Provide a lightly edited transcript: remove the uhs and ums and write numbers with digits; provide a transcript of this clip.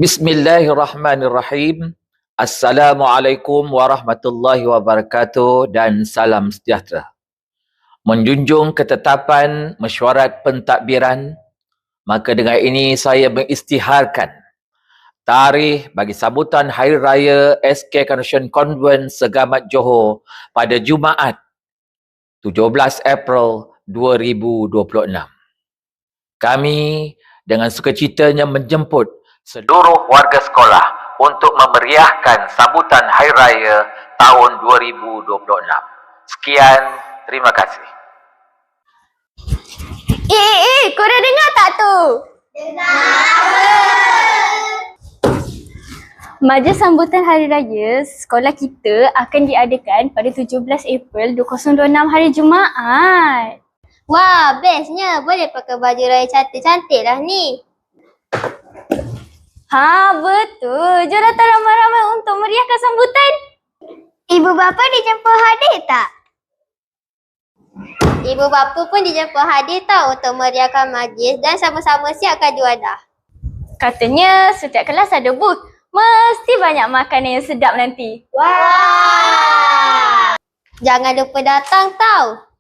Bismillahirrahmanirrahim. Assalamualaikum warahmatullahi wabarakatuh dan salam sejahtera. Menjunjung ketetapan mesyuarat pentadbiran, maka dengan ini saya mengisytiharkan tarikh bagi sambutan Hari Raya SK Carnation Convent Segamat Johor pada Jumaat 17 April 2026. Kami dengan sukacitanya menjemput seluruh warga sekolah untuk memeriahkan sambutan Hari Raya tahun 2026. Sekian, terima kasih. Korang dengar tak tu? Majlis sambutan Hari Raya sekolah kita akan diadakan pada 17 April 2026 hari Jumaat. Wah, bestnya. Boleh pakai baju raya cantik-cantik lah ni. Ha, betul. Jom datang ramai-ramai untuk meriahkan sambutan. Ibu bapa dijemput hadir tak? Ibu bapa pun dijemput hadir tak untuk meriahkan majlis dan sama-sama siapkan juadah. Katanya setiap kelas ada booth. Mesti banyak makanan yang sedap nanti. Wah! Jangan lupa datang tau.